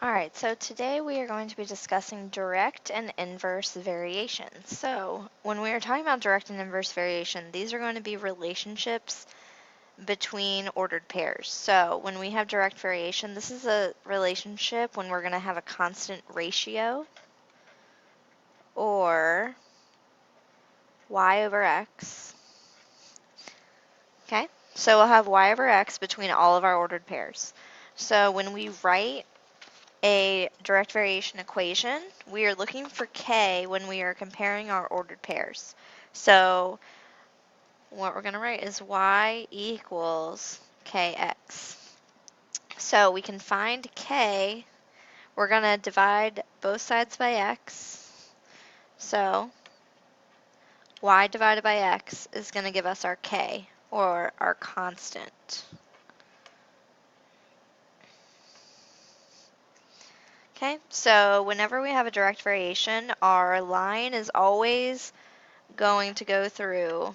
Alright, so today we are going to be discussing direct and inverse variations. So when we are talking about direct and inverse variation, these are going to be relationships between ordered pairs. So when we have direct variation, this is a relationship when we're going to have a constant ratio, or y over x. Okay, so we'll have y over x between all of our ordered pairs. So when we write a direct variation equation, we are looking for k when we are comparing our ordered pairs. So what we're going to write is y equals kx. So we can find k. We're going to divide both sides by x. So y divided by x is going to give us our k, or our constant. Okay, so whenever we have a direct variation, our line is always going to go through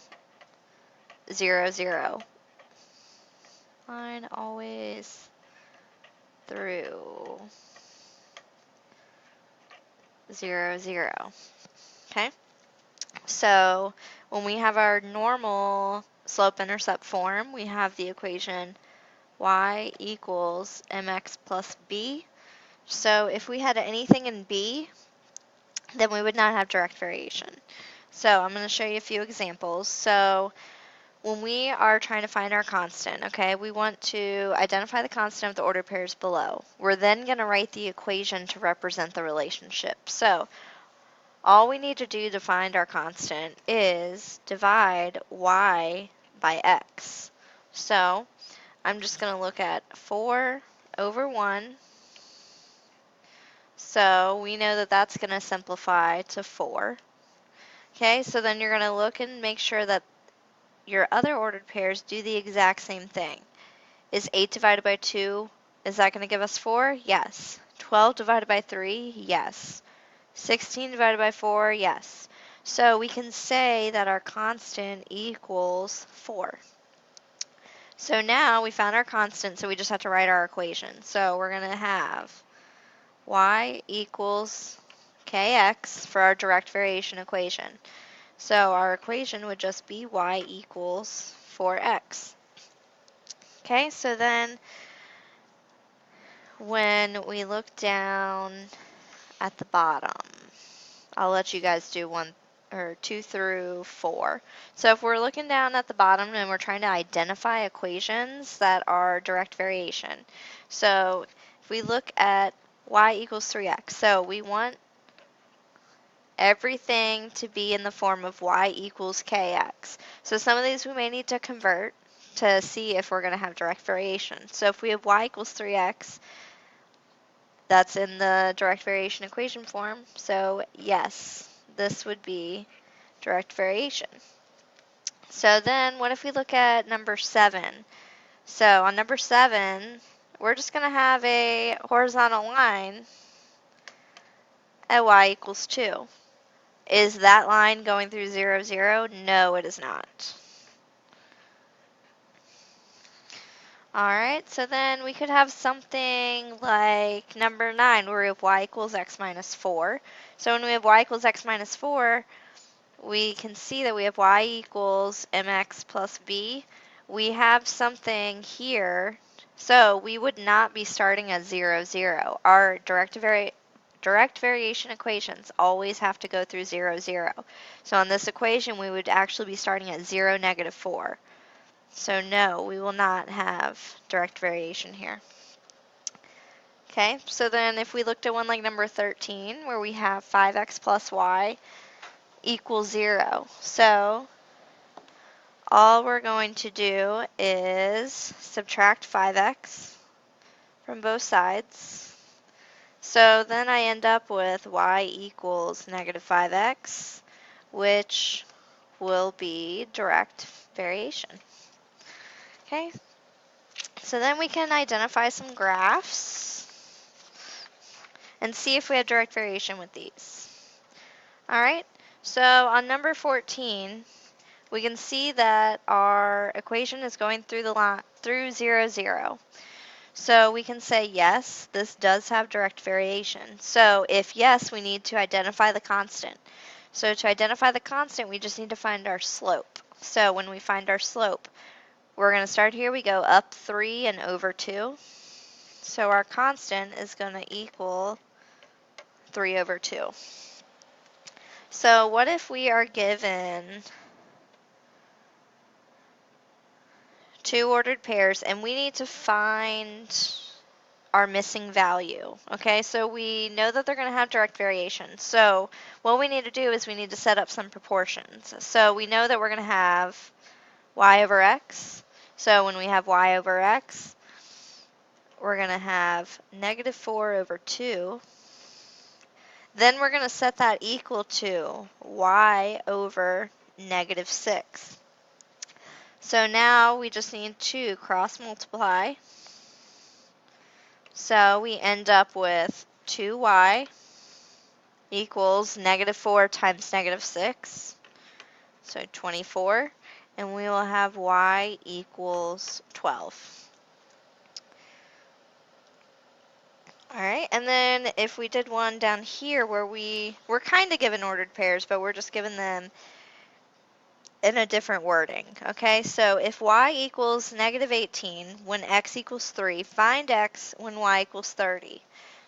0, 0. Line always through 0, 0. Okay, so when we have our normal slope-intercept form, we have the equation y equals mx plus b. So if we had anything in b, then we would not have direct variation. So I'm going to show you a few examples. So when we are trying to find our constant, okay, we want to identify the constant of the ordered pairs below. We're then going to write the equation to represent the relationship. So all we need to do to find our constant is divide y by x. So I'm just going to look at 4 over 1. So we know that that's going to simplify to 4. Okay, so then you're going to look and make sure that your other ordered pairs do the exact same thing. Is 8 divided by 2, is that going to give us 4? Yes. 12 divided by 3? Yes. 16 divided by 4? Yes. So we can say that our constant equals 4. So now we found our constant, so we just have to write our equation. So we're going to have y equals kx for our direct variation equation. So our equation would just be y equals 4x. Okay, so then when we look down at the bottom, I'll let you guys do 2 through 4. So if we're looking down at the bottom and we're trying to identify equations that are direct variation. So if we look at y equals 3x, so we want everything to be in the form of y equals kx. So some of these we may need to convert to see if we're going to have direct variation. So if we have y equals 3x, that's in the direct variation equation form. So yes, this would be direct variation. So then what if we look at number 7? So on number 7, we're just going to have a horizontal line at y equals 2. Is that line going through 0, 0? No, it is not. Alright, so then we could have something like number 9, where we have y equals x minus 4. So when we have y equals x minus 4, we can see that we have y equals mx plus b. We have something here, so we would not be starting at 0, 0. Our direct variation equations always have to go through 0, 0. So on this equation, we would actually be starting at 0, negative 4. So no, we will not have direct variation here. Okay, so then if we looked at one like number 13, where we have 5x plus y equals 0. So all we're going to do is subtract 5x from both sides. So then I end up with y equals negative 5x, which will be direct variation. Okay, so then we can identify some graphs and see if we have direct variation with these. Alright, so on number 14, we can see that our equation is going through the line through 0, 0. So we can say yes, this does have direct variation. So if yes, we need to identify the constant. So to identify the constant, we just need to find our slope. So when we find our slope, we're going to start here. We go up 3 and over 2. So our constant is going to equal 3 over 2. So what if we are given 2 ordered pairs and we need to find our missing value? Okay, so we know that they're going to have direct variation. So what we need to do is we need to set up some proportions. So we know that we're going to have y over x. So when we have y over x, we're going to have negative 4 over 2. Then we're going to set that equal to y over negative 6. So now we just need to cross multiply. So we end up with 2y equals negative 4 times negative 6. So 24. And we will have y equals 12. Alright, and then if we did one down here where we're kind of given ordered pairs, but we're just given them in a different wording. Okay, so if y equals negative 18 when x equals 3, find x when y equals 30.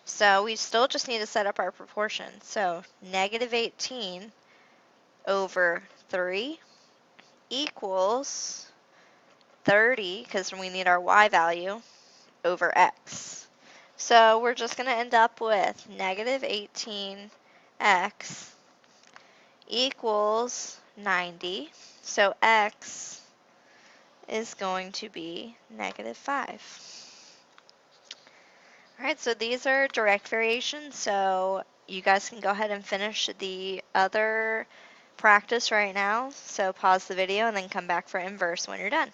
So we still just need to set up our proportions. So negative 18 over 3 equals 30, because we need our y value, over x. So we're just going to end up with negative 18x equals 90. So x is going to be negative 5. All right, so these are direct variations. So you guys can go ahead and finish the other practice right now. So pause the video and then come back for inverse when you're done.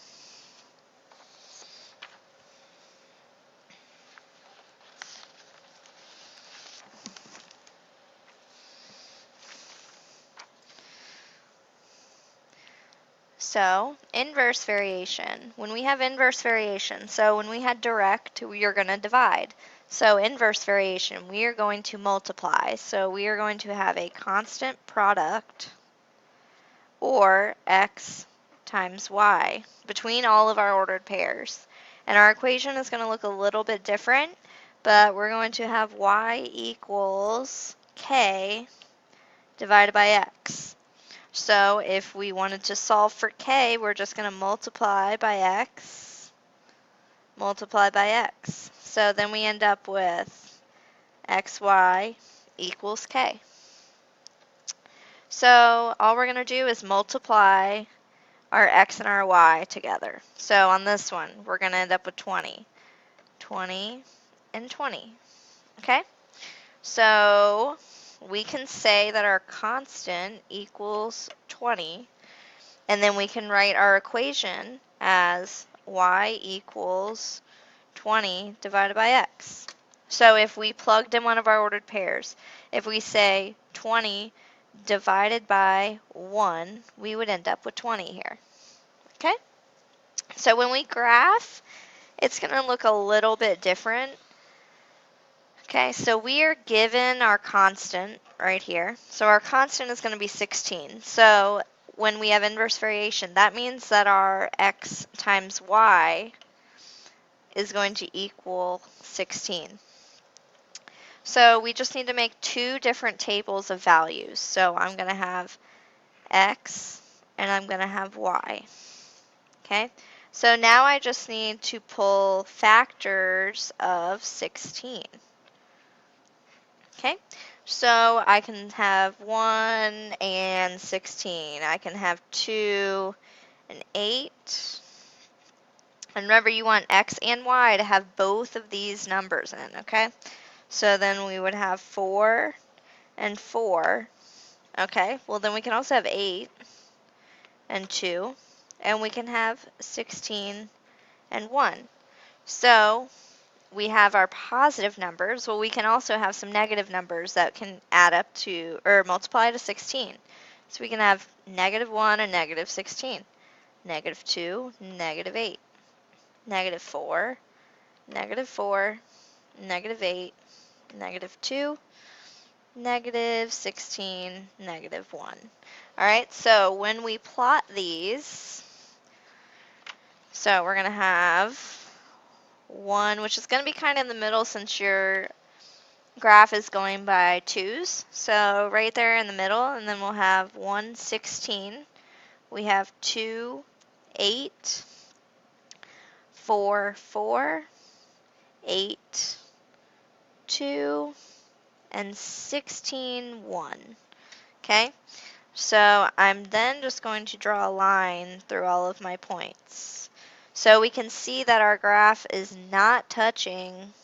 So, inverse variation. When we have inverse variation, so when we had direct, we are going to divide. So, inverse variation, we are going to multiply. So, we are going to have a constant product, or x times y, between all of our ordered pairs. And our equation is going to look a little bit different, but we're going to have y equals k divided by x. So if we wanted to solve for k, we're just going to multiply by x, multiply by x. So then we end up with xy equals k. So all we're going to do is multiply our x and our y together. So on this one, we're going to end up with 20. 20 and 20. Okay? So we can say that our constant equals 20. And then we can write our equation as y equals 20 divided by x. So if we plugged in one of our ordered pairs, if we say 20 divided by 1, we would end up with 20 here. Okay? So when we graph, it's going to look a little bit different. Okay, so we are given our constant right here. So our constant is going to be 16. So when we have inverse variation, that means that our x times y is going to equal 16. So we just need to make two different tables of values. So I'm going to have x and I'm going to have y. Okay, so now I just need to pull factors of 16. Okay, so I can have 1 and 16. I can have 2 and 8. And remember, you want x and y to have both of these numbers in, okay? So then we would have 4 and 4. Okay, well then we can also have 8 and 2. And we can have 16 and 1. So we have our positive numbers. Well, we can also have some negative numbers that can add up to, or multiply to 16. So we can have negative 1 and negative 16, negative 2, negative 8, negative 4, -4, -8, -2, -16, -1. All right, so when we plot these, so we're going to have 1, which is going to be kind of in the middle since your graph is going by 2s. So right there in the middle, and then we'll have 1, 16. We have 2, 8, 4, 4, 8, 2, and 16, 1. Okay, so I'm then just going to draw a line through all of my points. So we can see that our graph is not touching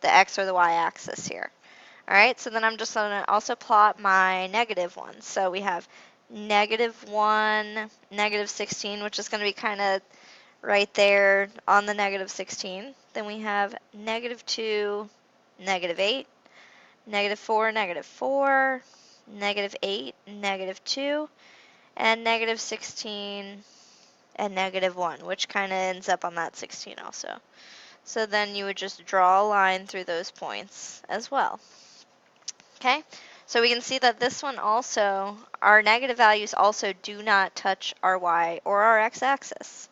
the x or the y axis here. All right, so then I'm just going to also plot my negative ones. So we have -1, -16, which is going to be kind of right there on the -16. Then we have -2, -8, -4, -4, -8, -2, and -16 and -1, which kind of ends up on that 16 also. So then you would just draw a line through those points as well. Okay, so we can see that this one also, our negative values also do not touch our y or our x-axis.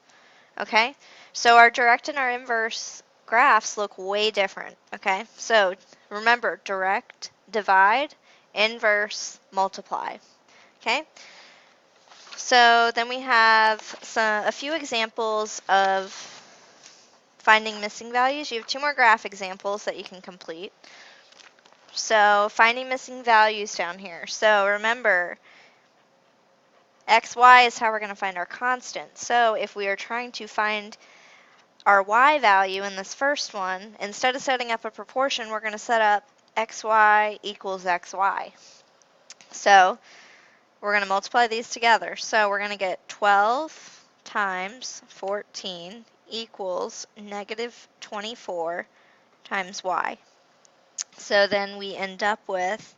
Okay, so our direct and our inverse graphs look way different. Okay, so remember, direct, divide, inverse, multiply. Okay, so then we have a few examples of finding missing values. You have 2 more graph examples that you can complete. So finding missing values down here. So remember, x, y is how we're going to find our constant. So if we are trying to find our y value in this first one, instead of setting up a proportion, we're going to set up xy equals xy. So we're going to multiply these together. So we're going to get 12 times 14 equals -24 times y. So then we end up with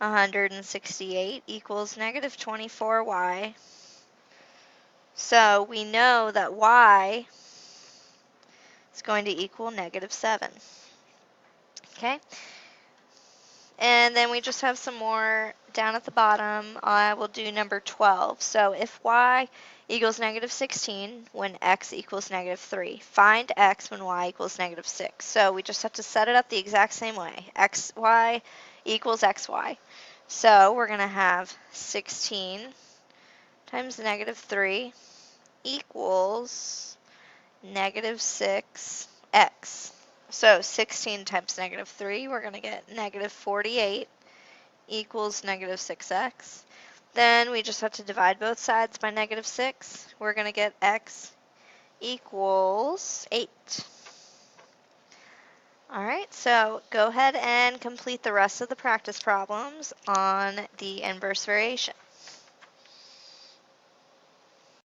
168 equals -24y. So we know that y is going to equal -7. Okay? And then we just have some more down at the bottom. I will do number 12. So if y equals -16 when x equals -3, find x when y equals -6. So we just have to set it up the exact same way. xy equals xy. So we're going to have 16 times -3 equals -6x. So 16 times -3, we're going to get -48 equals -6x. Then we just have to divide both sides by -6. We're going to get x equals 8. All right, so go ahead and complete the rest of the practice problems on the inverse variation.